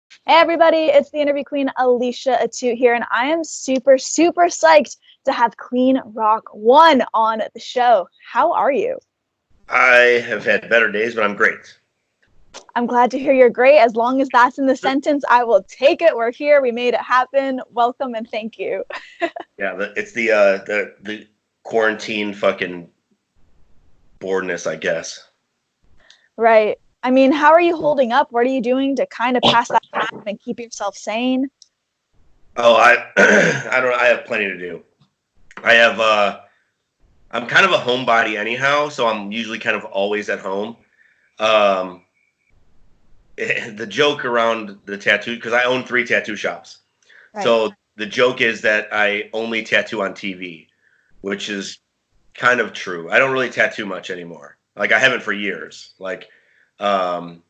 Hey everybody, it's the interview queen Alicia Atout here, and I am super psyched to have Cleen Rock One on the show. How are you? I have had better days, but I'm great. I'm glad to hear you're great. As long as that's in the sentence, I will take it. We're here. We made it happen. Welcome and thank you. Yeah, it's the quarantine fucking boredness, I guess. Right. I mean, how are you holding up? What are you doing to kind of pass that time and keep yourself sane? Oh, I don't. I have plenty to do. I have. I'm kind of a homebody anyhow, so I'm usually kind of always at home. Um, the joke around the tattoo, because I own 3 tattoo shops. Right. So the joke is that I only tattoo on TV, which is kind of true. I don't really tattoo much anymore. Like I haven't for years. Um,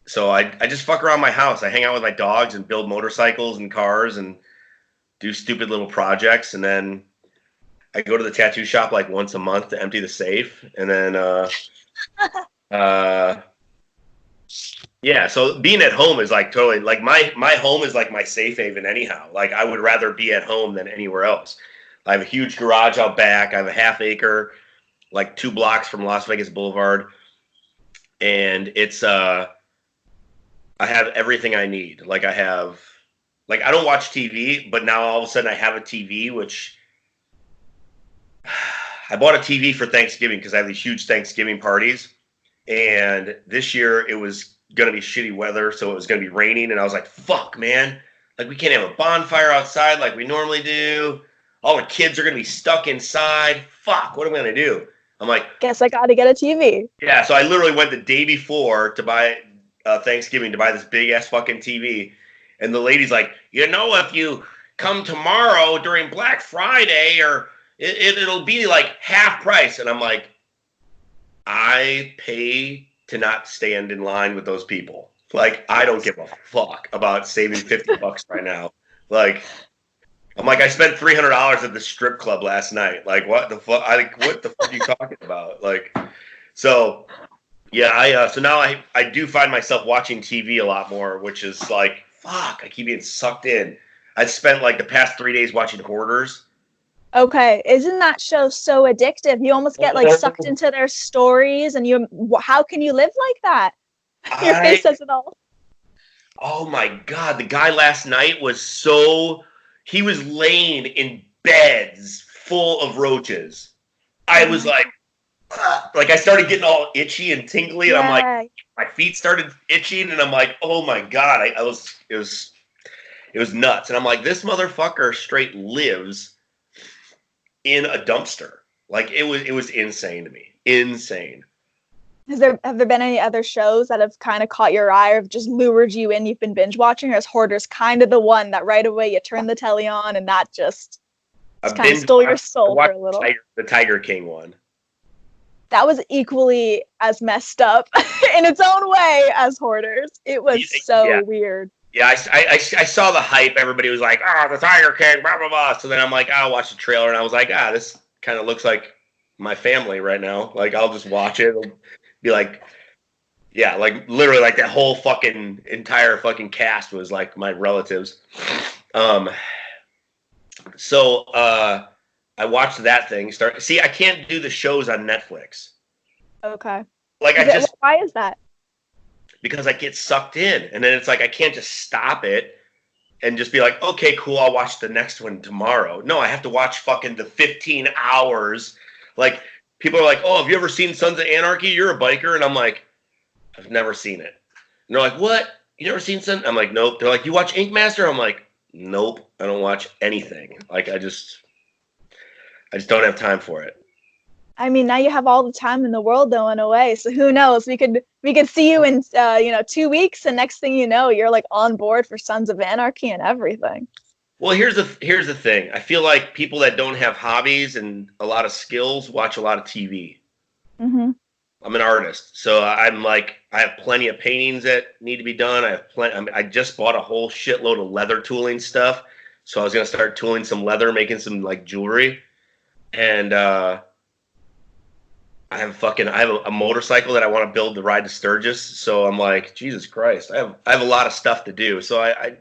so I just fuck around my house. I hang out with my dogs and build motorcycles and cars and do stupid little projects. And then I go to the tattoo shop like once a month to empty the safe. And then, uh, yeah, so being at home is like totally like my home is like my safe haven anyhow. Like I would rather be at home than anywhere else. I have a huge garage out back. I have a half acre, like 2 blocks from Las Vegas Boulevard, and it's I have everything I need. Like I don't watch TV, but now all of a sudden I have a TV, which I bought a TV for Thanksgiving because I have these huge Thanksgiving parties, and this year it was gonna be shitty weather, so it was gonna be raining, and I was like, "Fuck, man! Like we can't have a bonfire outside like we normally do. All the kids are gonna be stuck inside. Fuck, what am I gonna do?" I'm like, Guess I got to get a TV. yeah. So I literally went the day before to buy Thanksgiving to buy this big ass fucking TV, and the lady's like, if you come tomorrow during Black Friday, or it'll be like half price, and I'm like, I pay to not stand in line with those people. Like, I don't give a fuck about saving $50 right now. Like, I'm like, I spent $300 at the strip club last night. Like, what the fuck? What the fuck are you talking about? Like, so yeah, so now I do find myself watching TV a lot more, which is like, fuck, I keep getting sucked in. I spent like the past 3 days watching Hoarders. Okay, isn't that show so addictive? You almost get like sucked into their stories, and how can you live like that? Your face says it all. Oh my God, the guy last night he was laying in beds full of roaches. I was like I started getting all itchy and tingly, and I'm like, Yeah. my feet started itching, and I'm like, oh my God, it was nuts. And I'm like, this motherfucker straight lives in a dumpster. Like it was insane to me. Insane. Have there been any other shows that have kind of caught your eye or have just lured you in? You've been binge watching, or is Hoarders kind of the one that right away you turn the telly on and that just kind of stole your soul for a little? The Tiger King one. That was equally as messed up in its own way as Hoarders. It was so weird. Yeah, I saw the hype. Everybody was like, the Tiger King, blah, blah, blah. So then I'm like, I'll watch the trailer. And I was like, this kind of looks like my family right now. Like, I'll just watch it. It'll be like, yeah, like literally like that whole fucking entire fucking cast was like my relatives. So I watched that thing. See, I can't do the shows on Netflix. Okay. Like why is that? Because I get sucked in, and then it's like I can't just stop it and just be like, okay, cool, I'll watch the next one tomorrow. No, I have to watch fucking the 15 hours. Like, people are like, oh, have you ever seen Sons of Anarchy? You're a biker. And I'm like, I've never seen it. And they're like, what? You never seen Sons? I'm like, nope. They're like, you watch Ink Master? I'm like, nope, I don't watch anything. Like, I just don't have time for it. I mean, now you have all the time in the world, though, in a way. So who knows? We could see you in 2 weeks, and next thing you know, you're like on board for Sons of Anarchy and everything. Well, here's the thing. I feel like people that don't have hobbies and a lot of skills watch a lot of TV. Mm-hmm. I'm an artist, so I'm like, I have plenty of paintings that need to be done. I just bought a whole shitload of leather tooling stuff, so I was gonna start tooling some leather, making some like jewelry, and I have a motorcycle that I want to build to ride to Sturgis. So I'm like, Jesus Christ, I have a lot of stuff to do. So I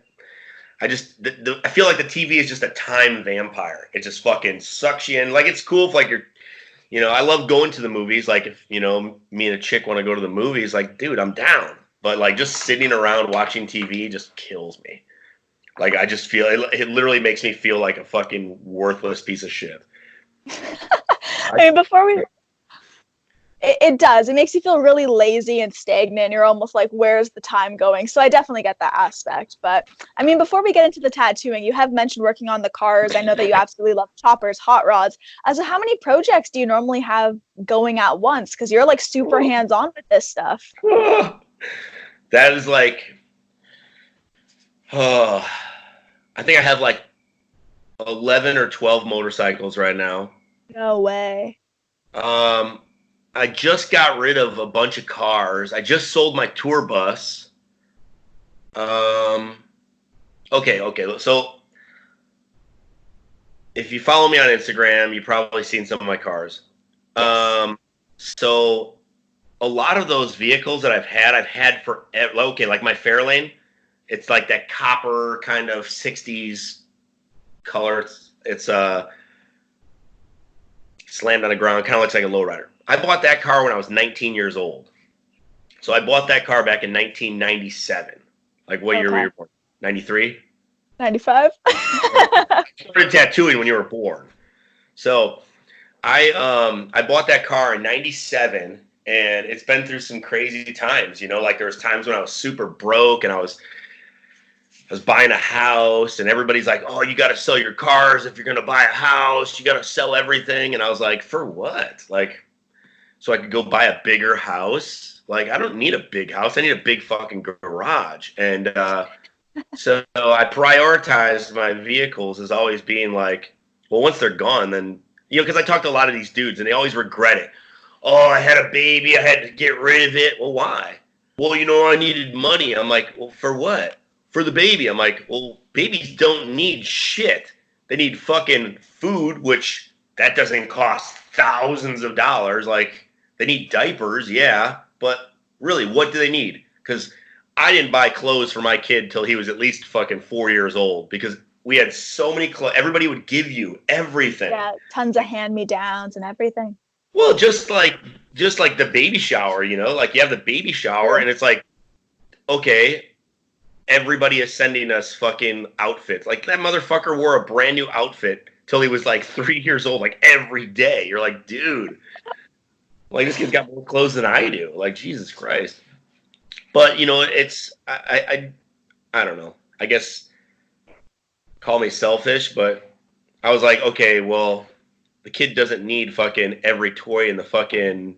just I feel like the TV is just a time vampire. It just fucking sucks you in. Like it's cool if like you're, I love going to the movies. Like if me and a chick want to go to the movies, like dude, I'm down. But like just sitting around watching TV just kills me. Like I just feel it literally makes me feel like a fucking worthless piece of shit. I mean, it does. It makes you feel really lazy and stagnant. You're almost like, where's the time going? So I definitely get that aspect. But I mean, before we get into the tattooing, you have mentioned working on the cars. I know that you absolutely love choppers, hot rods. So how many projects do you normally have going at once? Because you're like super hands-on with this stuff. That is like, I think I have like 11 or 12 motorcycles right now. No way. I just got rid of a bunch of cars. I just sold my tour bus. Okay. So if you follow me on Instagram, you've probably seen some of my cars. So a lot of those vehicles that I've had for, okay, like my Fairlane, it's like that copper kind of 60s color. It's slammed on the ground, kind of looks like a lowrider. I bought that car when I was 19 years old. So I bought that car back in 1997. Like what year were you born? 93? 95? I started tattooing when you were born. So I bought that car in 97, and it's been through some crazy times. Like there was times when I was super broke and I was buying a house, and everybody's like, oh, you got to sell your cars if you're going to buy a house. You got to sell everything. And I was like, for what? Like, so I could go buy a bigger house? Like, I don't need a big house. I need a big fucking garage. And so I prioritized my vehicles as always being like, well, once they're gone, then, because I talked to a lot of these dudes, and they always regret it. Oh, I had a baby. I had to get rid of it. Well, why? Well, I needed money. I'm like, well, for what? For the baby. I'm like, well, babies don't need shit. They need fucking food, which that doesn't cost thousands of dollars. Like, they need diapers, yeah, but really, what do they need? Because I didn't buy clothes for my kid till he was at least fucking 4 years old, because we had so many clothes. Everybody would give you everything. Yeah, tons of hand-me-downs and everything. Well, just like the baby shower, like you have the baby shower, and it's like, okay, everybody is sending us fucking outfits. Like that motherfucker wore a brand new outfit till he was like 3 years old, like every day. You're like, dude, like this kid's got more clothes than I do. Like, Jesus Christ. But it's I don't know. I guess call me selfish, but I was like, okay, well, the kid doesn't need fucking every toy in the fucking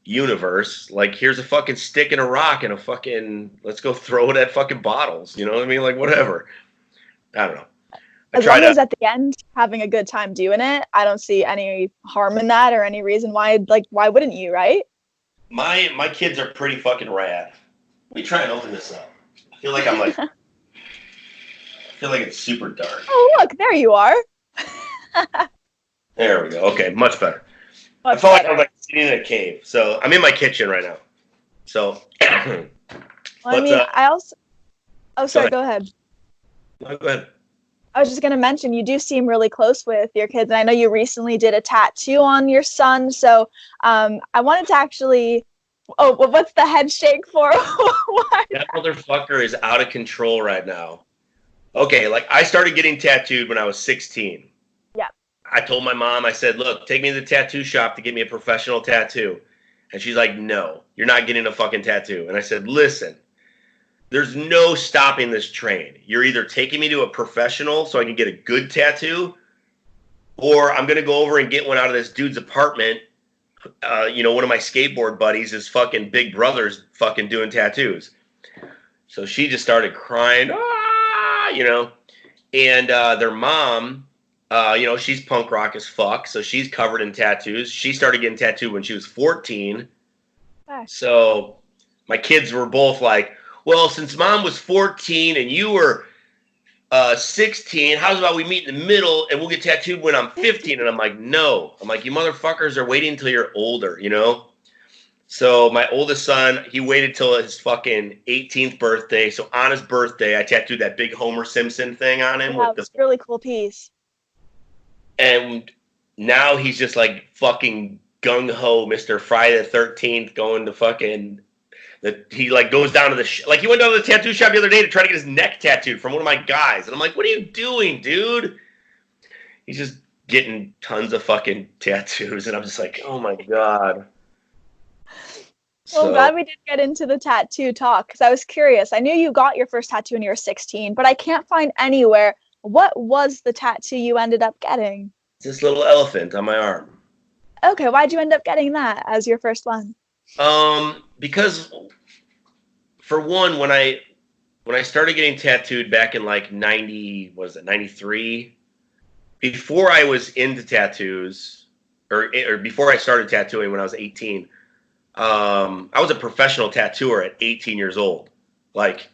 universe. Like, here's a fucking stick and a rock and a fucking, let's go throw it at fucking bottles. You know what I mean? Like, whatever. I don't know. As long as at the end having a good time doing it, I don't see any harm in that or any reason why. Like, why wouldn't you, right? My kids are pretty fucking rad. Let me try and open this up. I feel like I feel like it's super dark. Oh, look, there you are. There we go. Okay, much better. I felt like I was like sitting in a cave. So I'm in my kitchen right now. So. Well, I mean, I also. Oh, sorry. Go ahead. No, go ahead. I was just going to mention, you do seem really close with your kids, and I know you recently did a tattoo on your son. So I wanted to actually. Oh, well, what's the head shake for? That motherfucker is out of control right now. Okay, like I started getting tattooed when I was 16. Yeah. I told my mom, I said, look, take me to the tattoo shop to get me a professional tattoo. And she's like, no, you're not getting a fucking tattoo. And I said, listen, there's no stopping this train. You're either taking me to a professional so I can get a good tattoo, or I'm going to go over and get one out of this dude's apartment. One of my skateboard buddies, his fucking big brother's fucking doing tattoos. So she just started crying, and their mom, she's punk rock as fuck. So she's covered in tattoos. She started getting tattooed when she was 14. So my kids were both like, well, since mom was 14 and you were 16. How's about we meet in the middle and we'll get tattooed when I'm 15? And I'm like, no. I'm like, you motherfuckers are waiting until you're older, you know? So my oldest son, he waited till his fucking 18th birthday. So on his birthday, I tattooed that big Homer Simpson thing on him. Yeah, it's a really cool piece. And now he's just like fucking gung-ho Mr. Friday the 13th going to fucking... he like goes down to the... like he went down to the tattoo shop the other day to try to get his neck tattooed from one of my guys. And I'm like, what are you doing, dude? He's just getting tons of fucking tattoos. And I'm just like, oh my God. Well, I'm glad we did get into the tattoo talk because I was curious. I knew you got your first tattoo when you were 16, but I can't find anywhere. What was the tattoo you ended up getting? It's this little elephant on my arm. Okay, why'd you end up getting that as your first one? Because for one, when I started getting tattooed back in like 93, before I was into tattoos, or before I started tattooing when I was 18, I was a professional tattooer at 18 years old. Like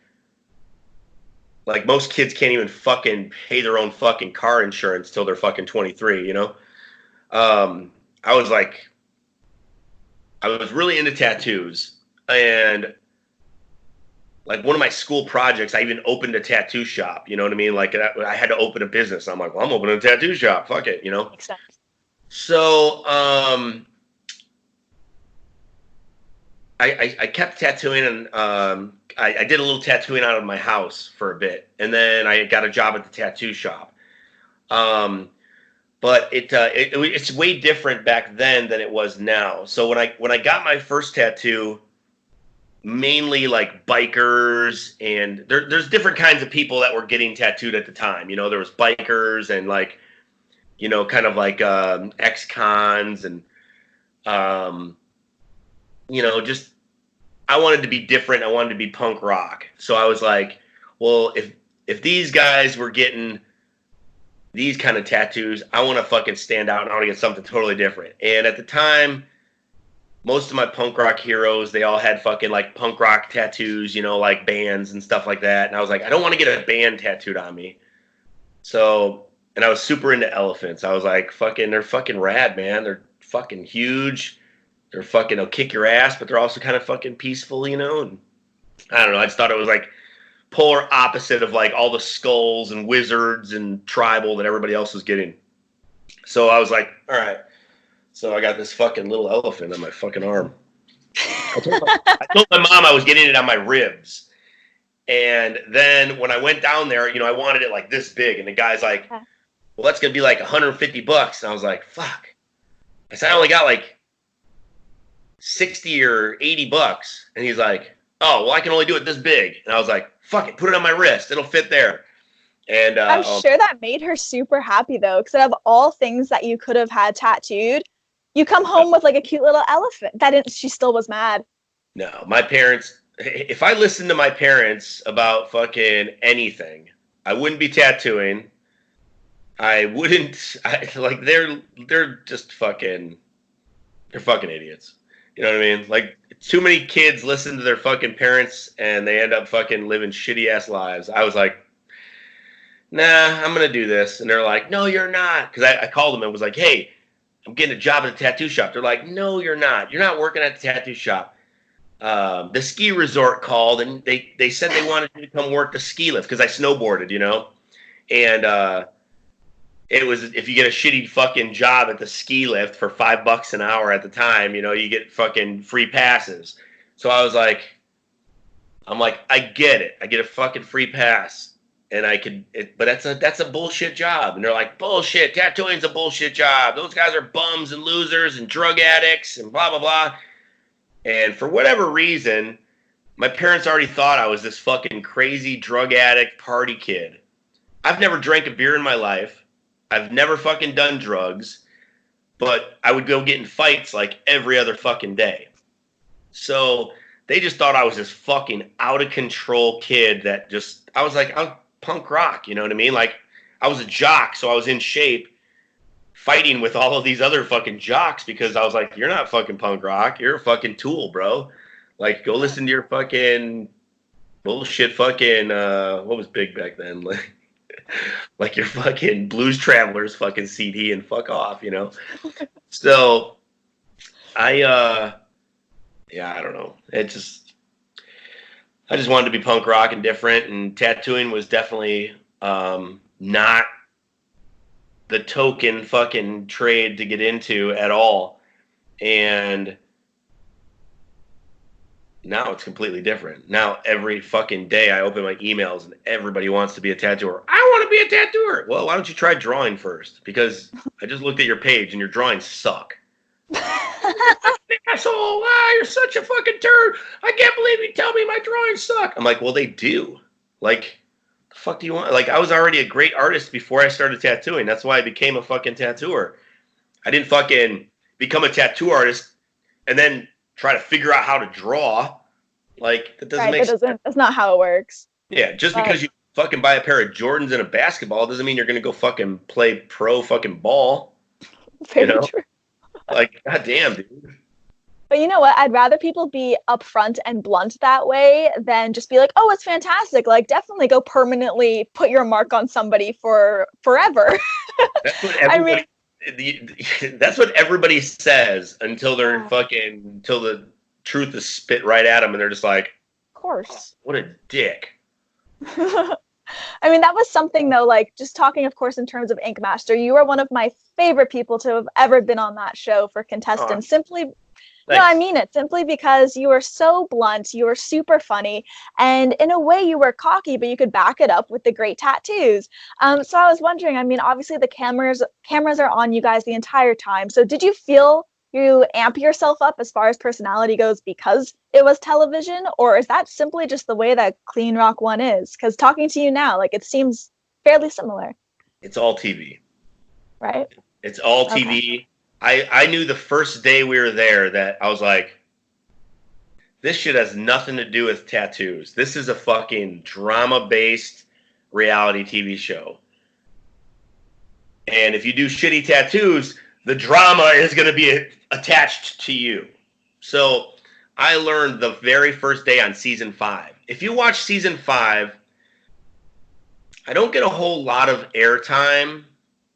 most kids can't even fucking pay their own fucking car insurance till they're fucking 23, you know? I was really into tattoos, and like one of my school projects, I even opened a tattoo shop, you know what I mean? Like I had to open a business. I'm like, well, I'm opening a tattoo shop. Fuck it, you know? Makes sense. So, I kept tattooing, and I did a little tattooing out of my house for a bit, and then I got a job at the tattoo shop. But it's way different back then than it was now. So when I got my first tattoo, mainly like bikers, and there's different kinds of people that were getting tattooed at the time. You know, there was bikers and like, you know, kind of like ex-cons and you know, just I wanted to be different. I wanted to be punk rock. So I was like, well, if these guys were getting these kind of tattoos, I want to fucking stand out and I want to get something totally different. And at the time, most of my punk rock heroes, they all had fucking like punk rock tattoos, you know, like bands and stuff like that. And I was like, I don't want to get a band tattooed on me. So, and I was super into elephants. I was like, fucking, they're fucking rad, man. They're fucking huge. They're fucking, they'll kick your ass, but they're also kind of fucking peaceful, you know? And I don't know. I just thought it was like polar opposite of like all the skulls and wizards and tribal that everybody else was getting. So I was like, all right. So I got this fucking little elephant on my fucking arm. I told my mom I was getting it on my ribs. And then when I went down there, you know, I wanted it like this big. And the guy's like, well, that's going to be like $150. And I was like, fuck. I said, I only got like 60 or $80. And he's like, oh, well, I can only do it this big. And I was like, fuck it, put it on my wrist. It'll fit there. And I'm sure that made her super happy, though, because out of all things that you could have had tattooed, you come home with like a cute little elephant. She still was mad. No, my parents, if I listened to my parents about fucking anything, I wouldn't be tattooing. I wouldn't, like, they're just fucking, they're fucking idiots. You know what I mean? Like, too many kids listen to their fucking parents and they end up fucking living shitty ass lives. I was like, nah, I'm going to do this. And they're like, no, you're not. Because I called them and was like, hey, I'm getting a job at a tattoo shop. They're like, no, you're not. You're not working at the tattoo shop. The ski resort called and they said they wanted me to come work the ski lift because I snowboarded, you know? And it was, if you get a shitty fucking job at the ski lift for $5 an hour at the time, you know, you get fucking free passes. So I was like, I get it. I get a fucking free pass. And I could, but that's a bullshit job. And they're like, bullshit, tattooing's a bullshit job. Those guys are bums and losers and drug addicts and blah, blah, blah. And for whatever reason, my parents already thought I was this fucking crazy drug addict party kid. I've never drank a beer in my life. I've never fucking done drugs. But I would go get in fights like every other fucking day. So they just thought I was this fucking out of control kid that just, I was like, I'm punk rock, you know what I mean? Like, I was a jock, so I was in shape fighting with all of these other fucking jocks because I was like, you're not fucking punk rock, you're a fucking tool, bro. Like, go listen to your fucking bullshit fucking, what was big back then? Like, like your fucking Blues Travelers fucking CD and fuck off, you know? So I don't know. I just wanted to be punk rock and different, and tattooing was definitely not the token fucking trade to get into at all. And now it's completely different. Now every fucking day I open my emails and everybody wants to be a tattooer. I want to be a tattooer. Well, why don't you try drawing first? Because I just looked at your page and your drawings suck. Asshole, you're such a fucking turd. I can't believe you tell me my drawings suck. I'm like, well, they do. Like, the fuck do you want? Like, I was already a great artist before I started tattooing. That's why I became a fucking tattooer. I didn't fucking become a tattoo artist and then try to figure out how to draw. Like, that doesn't make sense. That's not how it works. Yeah, just because you fucking buy a pair of Jordans and a basketball doesn't mean you're going to go fucking play pro fucking ball. Very true. Like, goddamn, dude. But you know what? I'd rather people be upfront and blunt that way than just be like, oh, it's fantastic. Like, definitely go permanently put your mark on somebody for forever. That's what everybody, that's what everybody says until they're until the truth is spit right at them and they're just like, of course. What a dick. I mean, that was something, though, like, just talking, of course, in terms of Ink Master, you are one of my favorite people to have ever been on that show for contestants. Simply, no, I mean it, simply because you were so blunt, you were super funny, and in a way you were cocky, but you could back it up with the great tattoos. So I was wondering, I mean, obviously the cameras are on you guys the entire time. So did you feel you amp yourself up as far as personality goes because it was television, or is that simply just the way that Cleen Rock One is? Because talking to you now, like, it seems fairly similar. It's all TV. Right? It's all TV. I knew the first day we were there that I was like, this shit has nothing to do with tattoos. This is a fucking drama-based reality TV show. And if you do shitty tattoos, the drama is going to be attached to you. So I learned the very first day on season 5. If you watch season 5, I don't get a whole lot of airtime,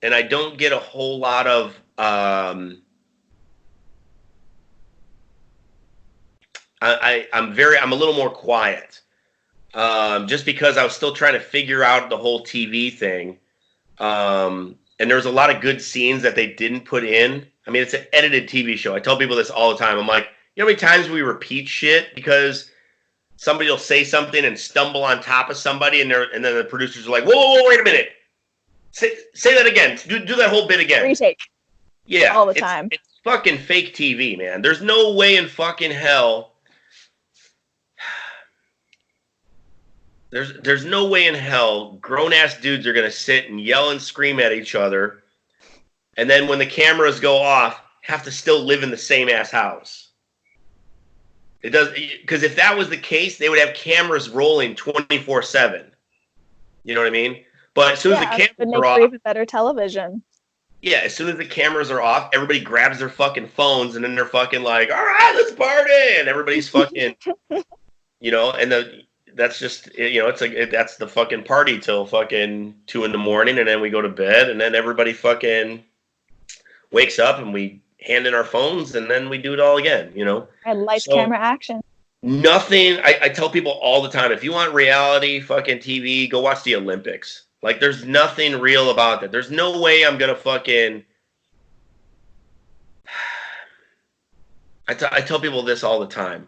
and I don't get a whole lot of I'm a little more quiet, just because I was still trying to figure out the whole TV thing. And there's a lot of good scenes that they didn't put in. I mean, it's an edited TV show. I tell people this all the time. I'm like, you know how many times we repeat shit because somebody will say something and stumble on top of somebody, and then the producers are like, whoa, wait a minute. Say that again. Do that whole bit again. Retake. Yeah. All the time. It's fucking fake TV, man. There's no way in fucking hell. There's no way in hell grown-ass dudes are going to sit and yell and scream at each other, and then when the cameras go off, have to still live in the same ass house. It does, because if that was the case, they would have cameras rolling 24/7. You know what I mean? But as soon as the cameras are off, even better television. Yeah, as soon as the cameras are off, everybody grabs their fucking phones, and then they're fucking like, all right, let's party, and everybody's fucking, you know, and that's just, you know, it's like, that's the fucking party till fucking 2 a.m, and then we go to bed, and then everybody fucking wakes up, and we hand in our phones, and then we do it all again, you know? And lights, camera, action. Nothing, I tell people all the time, if you want reality fucking TV, go watch the Olympics. Like, there's nothing real about that. There's no way I'm going to fucking... I tell people this all the time.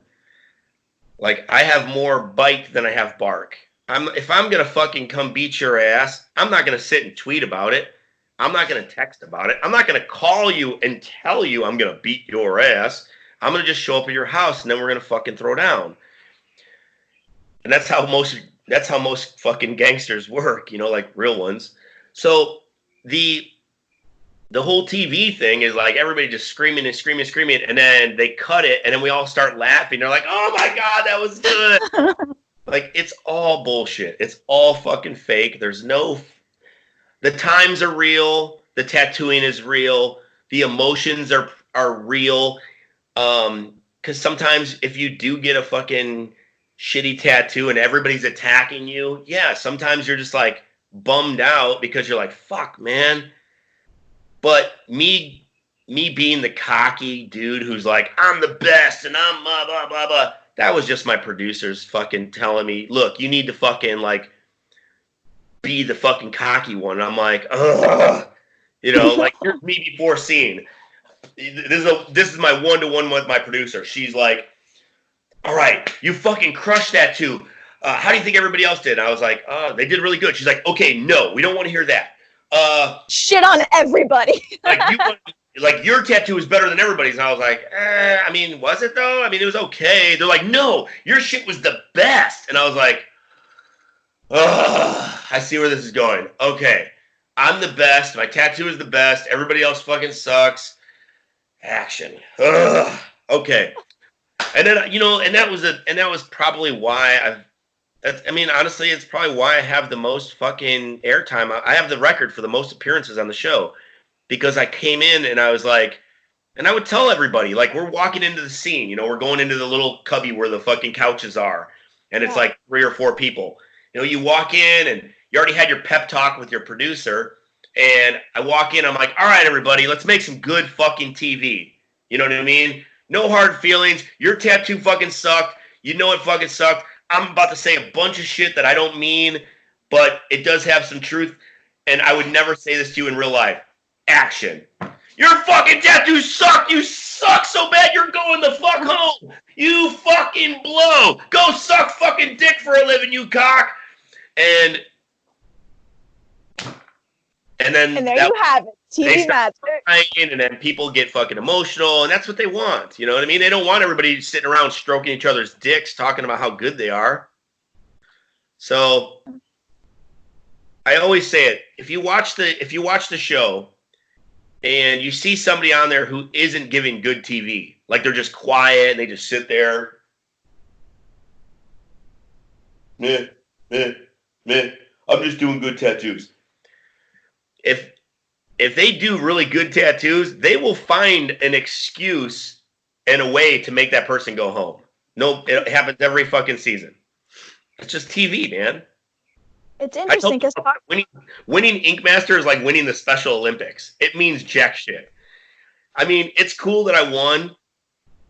Like, I have more bite than I have bark. If I'm going to fucking come beat your ass, I'm not going to sit and tweet about it. I'm not going to text about it. I'm not going to call you and tell you I'm going to beat your ass. I'm going to just show up at your house, and then we're going to fucking throw down. And that's how most fucking gangsters work, you know, like real ones. So the whole TV thing is like everybody just screaming and screaming and screaming, and then they cut it, and then we all start laughing. They're like, oh my God, that was good. Like, it's all bullshit. It's all fucking fake. The times are real. The tattooing is real. The emotions are real. Because sometimes if you do get a fucking shitty tattoo and everybody's attacking you, yeah, sometimes you're just like, bummed out because you're like, fuck, man. But me being the cocky dude who's like, I'm the best and I'm blah, blah, blah, blah. That was just my producers fucking telling me, look, you need to fucking like be the fucking cocky one. And I'm like, ugh. You know, like here's me before scene. This is my one-to-one with my producer. She's like, all right, you fucking crushed that too. How do you think everybody else did? And I was like, they did really good. She's like, okay, no, we don't want to hear that. Shit on everybody. like your tattoo is better than everybody's. And I was like, I mean, was it though? I mean, it was okay. They're like, no, your shit was the best. And I was like, I see where this is going. Okay, I'm the best. My tattoo is the best. Everybody else fucking sucks. Action. Okay. And then and that was probably why honestly, it's probably why I have the most fucking airtime. I have the record for the most appearances on the show because I came in and I was like, and I would tell everybody, like, we're walking into the scene, we're going into the little cubby where the fucking couches are, and it's like 3 or 4 people. You walk in and you already had your pep talk with your producer, and I walk in, I'm like, all right, everybody, let's make some good fucking TV. You know what I mean? No hard feelings. Your tattoo fucking sucked. You know it fucking sucked. I'm about to say a bunch of shit that I don't mean, but it does have some truth, and I would never say this to you in real life. Action. Your fucking tattoos suck. You suck so bad you're going the fuck home. You fucking blow. Go suck fucking dick for a living, you cock. And then there you have it. TV magic. And then people get fucking emotional, and that's what they want. You know what I mean? They don't want everybody sitting around stroking each other's dicks, talking about how good they are. So I always say it. If you watch the show and you see somebody on there who isn't giving good TV, like they're just quiet and they just sit there. Meh, meh, meh. I'm just doing good tattoos. If they do really good tattoos, they will find an excuse and a way to make that person go home. No, it happens every fucking season. It's just TV, man. It's interesting because winning Ink Master is like winning the Special Olympics. It means jack shit. I mean, it's cool that I won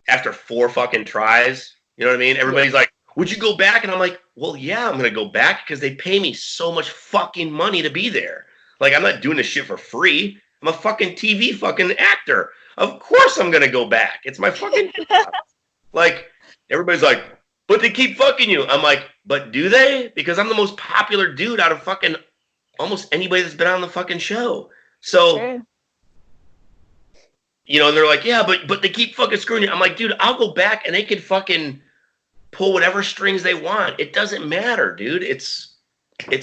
after 4 fucking tries. You know what I mean? Everybody's like, would you go back? And I'm like, well, yeah, I'm going to go back because they pay me so much fucking money to be there. Like, I'm not doing this shit for free. I'm a fucking TV fucking actor. Of course I'm going to go back. It's my fucking job. Like, everybody's like, but they keep fucking you. I'm like, but do they? Because I'm the most popular dude out of fucking almost anybody that's been on the fucking show. So, sure. They're like, yeah, but they keep fucking screwing you. I'm like, dude, I'll go back and they can fucking pull whatever strings they want. It doesn't matter, dude. It's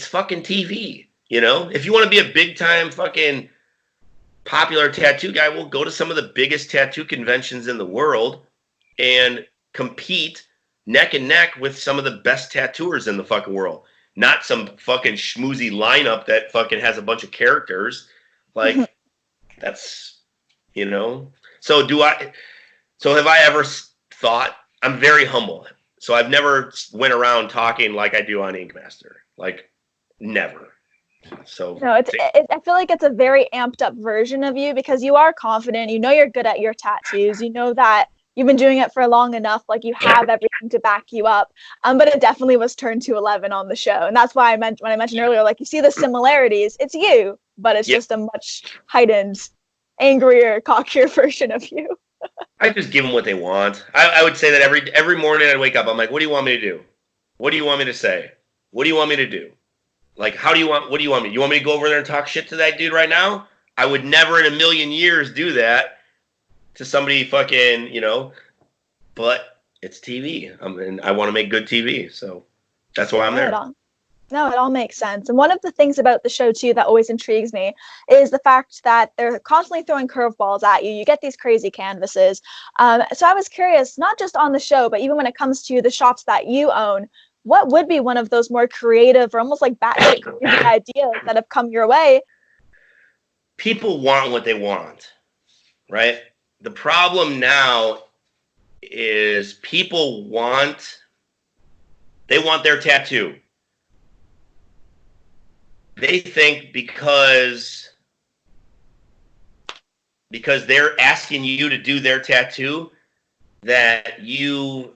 fucking TV. If you want to be a big time fucking popular tattoo guy, we'll go to some of the biggest tattoo conventions in the world and compete neck and neck with some of the best tattooers in the fucking world. Not some fucking schmoozy lineup that fucking has a bunch of characters. Like, that's, So have I ever thought, I'm very humble. So I've never went around talking like I do on Ink Master. Like, never. So no, I feel like it's a very amped up version of you because you are confident. You're good at your tattoos. You know that you've been doing it for long enough. Like you have everything to back you up. But it definitely was turned to 11 on the show, and that's why when I mentioned earlier, like you see the similarities. It's you, but it's just a much heightened, angrier, cockier version of you. I just give them what they want. I would say that every morning I wake up, I'm like, what do you want me to do? What do you want me to say? What do you want me to do? Like, what do you want me? You want me to go over there and talk shit to that dude right now? I would never in a million years do that to somebody fucking, but it's TV. And I want to make good TV. So that's why I'm there. No, it all makes sense. And one of the things about the show, too, that always intrigues me is the fact that they're constantly throwing curveballs at you. You get these crazy canvases. So I was curious, not just on the show, but even when it comes to the shops that you own, what would be one of those more creative or almost like batshit crazy ideas that have come your way? People want what they want, right? The problem now is people want their tattoo. they think because they're asking you to do their tattoo that you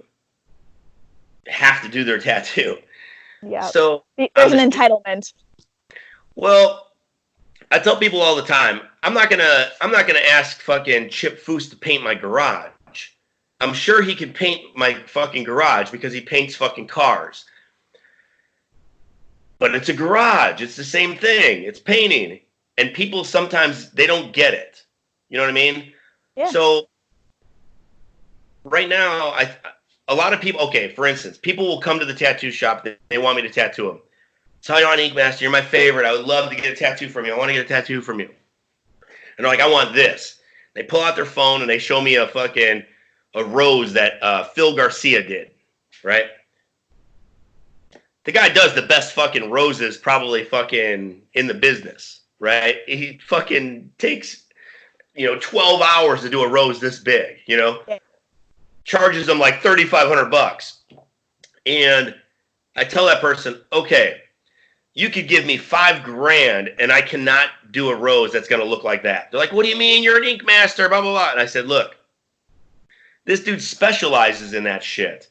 have to do their tattoo. Yeah. So there's an entitlement. Well, I tell people all the time, I'm not gonna ask fucking Chip Foose to paint my garage. I'm sure he can paint my fucking garage because he paints fucking cars. But it's a garage. It's the same thing. It's painting. And people sometimes, they don't get it. You know what I mean? Yeah. So right now, a lot of people, okay, for instance, people will come to the tattoo shop. They want me to tattoo them. Tell you on Ink Master, you're my favorite. I would love to get a tattoo from you. I want to get a tattoo from you. And they're like, I want this. They pull out their phone and they show me a rose that Phil Garcia did, right? The guy does the best fucking roses probably fucking in the business, right? He fucking takes, 12 hours to do a rose this big, Yeah. Charges them like $3,500. And I tell that person, okay, you could give me $5,000 and I cannot do a rose that's going to look like that. They're like, what do you mean? You're an ink master, blah, blah, blah. And I said, look, this dude specializes in that shit.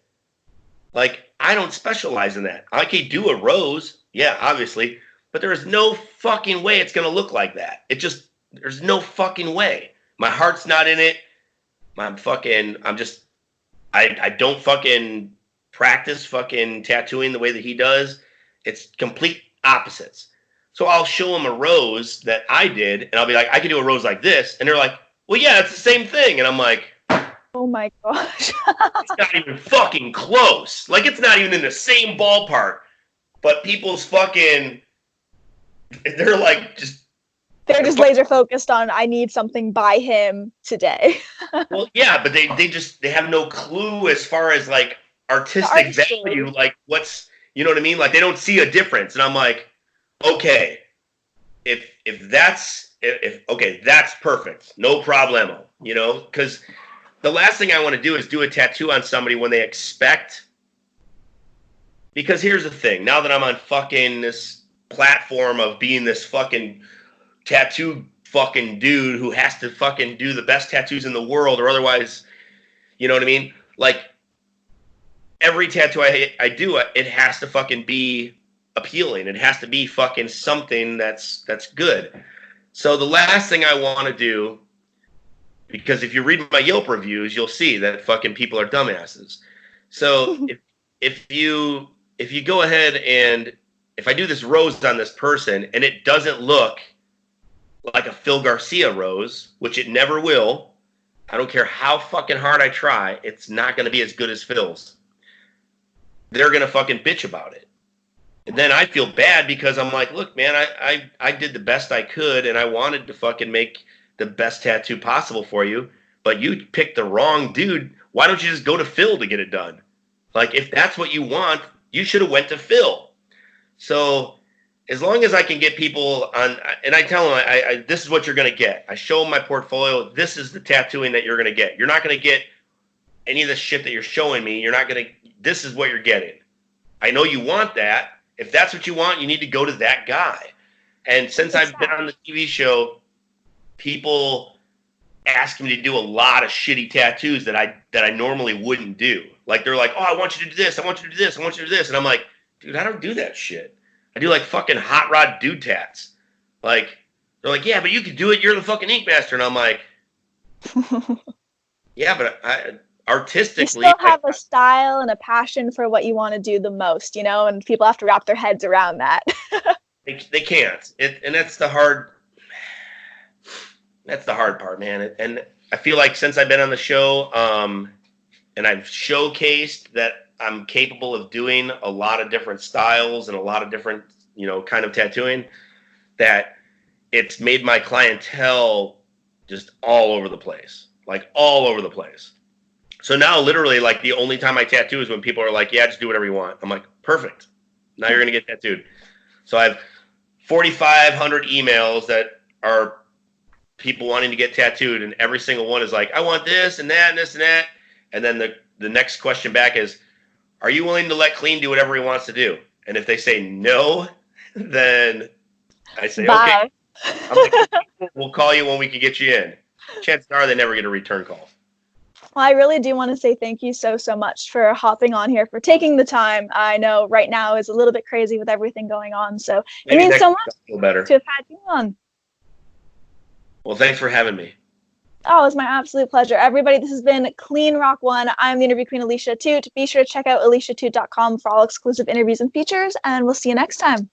Like, I don't specialize in that. I can do a rose, yeah, obviously, but there is no fucking way it's going to look like that. There's no fucking way. My heart's not in it. I don't fucking practice fucking tattooing the way that he does. It's complete opposites. So I'll show them a rose that I did, and I'll be like, I can do a rose like this. And they're like, well, yeah, it's the same thing. And I'm like, oh my gosh. it's not even fucking close. Like, it's not even in the same ballpark. But people's fucking, they're like just. They're just laser focused on, I need something by him today. Well, yeah, but they have no clue as far as like artistic value, like what's, you know what I mean? Like, they don't see a difference. And I'm like, okay, if that's perfect. No problemo, because the last thing I want to do is do a tattoo on somebody when they expect, because here's the thing, now that I'm on fucking this platform of being this fucking tattoo fucking dude who has to fucking do the best tattoos in the world or otherwise, you know what I mean? Like, every tattoo I do, it has to fucking be appealing. It has to be fucking something that's good. So the last thing I want to do, because if you read my Yelp reviews, you'll see that fucking people are dumbasses. So if you go ahead and if I do this rose on this person and it doesn't look like a Phil Garcia rose, which it never will, I don't care how fucking hard I try, it's not going to be as good as Phil's. They're going to fucking bitch about it. And then I feel bad because I'm like, look, man, I did the best I could and I wanted to fucking make the best tattoo possible for you, but you picked the wrong dude. Why don't you just go to Phil to get it done? Like, if that's what you want, you should have went to Phil. So as long as I can get people on, and I tell them, this is what you're going to get. I show them my portfolio. This is the tattooing that you're going to get. You're not going to get any of the shit that you're showing me. You're not going to, this is what you're getting. I know you want that. If that's what you want, you need to go to that guy. And since I've been on the TV show, people ask me to do a lot of shitty tattoos that I normally wouldn't do. Like, they're like, oh, I want you to do this. I want you to do this. I want you to do this. And I'm like, dude, I don't do that shit. I do like fucking hot rod dude tats. Like, they're like, yeah, but you can do it. You're the fucking ink master. And I'm like, yeah, but artistically, you still have a style and a passion for what you want to do the most, and people have to wrap their heads around that. they can't. And that's the hard part, man. And I feel like since I've been on the show, and I've showcased that I'm capable of doing a lot of different styles and a lot of different, kind of tattooing, that it's made my clientele just all over the place. Like, all over the place. So now, literally, like, the only time I tattoo is when people are like, yeah, just do whatever you want. I'm like, perfect. Now you're going to get tattooed. So I have 4,500 emails that are people wanting to get tattooed, and every single one is like, I want this and that and this and that. And then the next question back is, are you willing to let Cleen do whatever he wants to do? And if they say no, then I say, Bye. okay. I'm like, we'll call you when we can get you in. Chances are they never get a return call. Well, I really do want to say thank you so much for hopping on here, for taking the time. I know right now is a little bit crazy with everything going on, so Maybe it means so much better to have had you on. Well, thanks for having me. Oh, it's my absolute pleasure. Everybody, this has been Cleen Rock One. I'm the interview queen, Alicia Atout. Be sure to check out aliciaatout.com for all exclusive interviews and features, and we'll see you next time.